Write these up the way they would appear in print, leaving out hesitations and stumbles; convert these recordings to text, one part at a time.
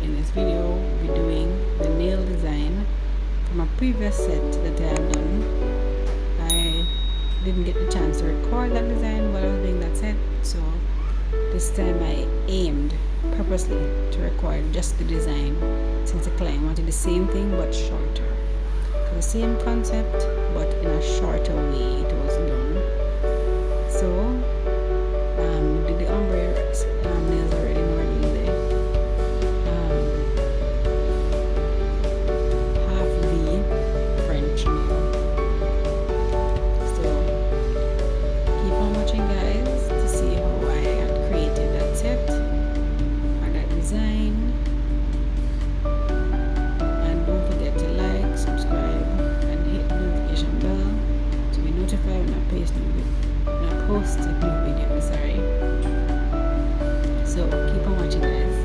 in this video we'll be doing the nail design from a previous set that I had done. I didn't get the chance to record that design while I was doing that set, so this time I aimed purposely to record just the design since the client wanted the same thing but shorter. So the same concept but in a shorter way it was done. So did the ombre nails already know we're doing the half V French nail. So keep on watching guys to see how I had created that set or that design, and don't forget to like, subscribe and hit the notification bell to be notified when I post a new video. Sorry. So keep on watching guys.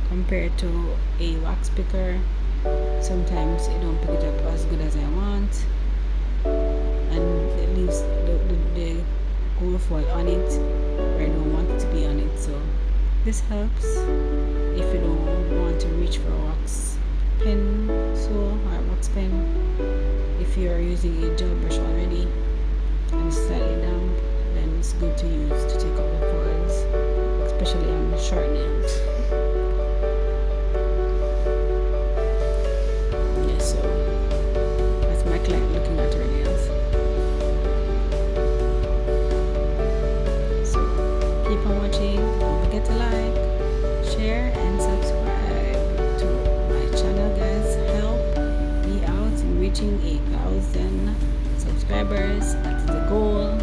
Compared to a wax picker, sometimes it don't pick it up as good as I want, and it leaves the gold foil on it where I don't want it to be on it. So this helps if you don't want to reach for a wax pen or wax pen. If you are using a gel brush already and it's slightly damp, then it's good to use to take up the foils, especially on short nails. reaching 8,000 subscribers. That's the goal.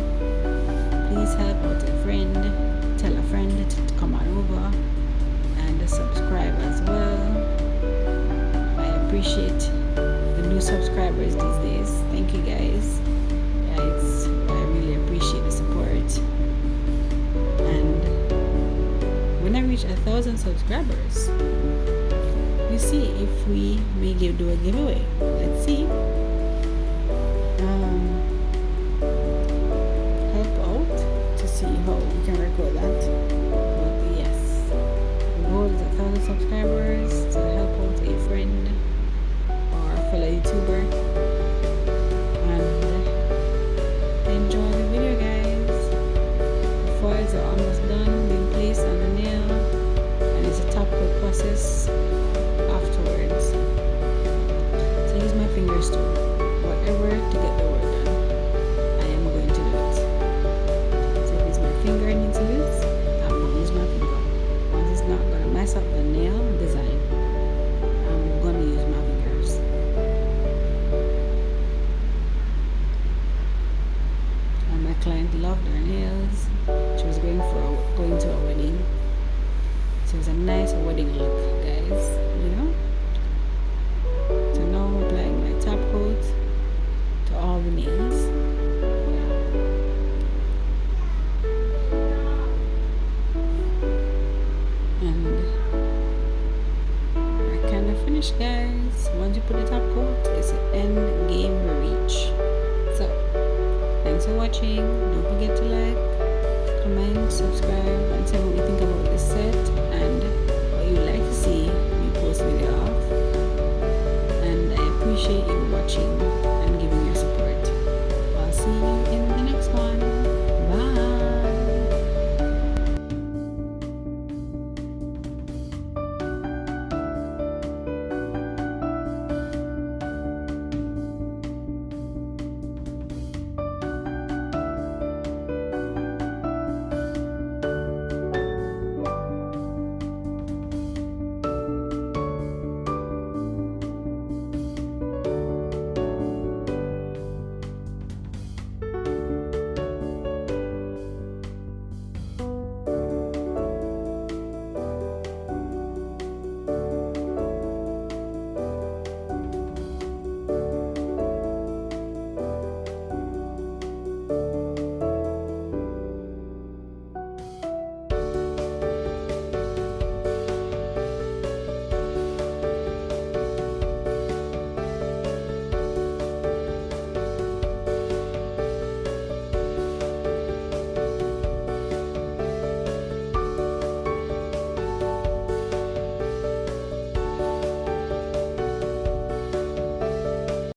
Please help out a friend, tell a friend to come on over and subscribe as well. I appreciate the new subscribers these days. Thank you guys. I really appreciate the support. And when I reach 1,000 subscribers, you see if we may do a giveaway. Let's see. Help out to see how we can record that. But yes, the goal is 1,000 subscribers to help out a friend or a fellow YouTuber. And enjoy the video, guys. The foils are almost done being placed on the nail, and it's a top coat process afterwards. So I use my fingers too. Whatever to get the work done, I am going to do it. So if it's my finger I need to use, I'm going to use my finger. Once it's not going to mess up the nail design, I'm going to use my fingers. And my client loved her nails. She was going to a wedding. So it was a nice wedding look, guys, you know. So now I'm applying my top coat to all the nails. And we're kind of finished, guys. Once you put the top coat, it's an end game reach. So thanks for watching. Don't forget to like, comment, subscribe, and tell me what you think about this set and what you'd like to see me post video of. And I appreciate you watching.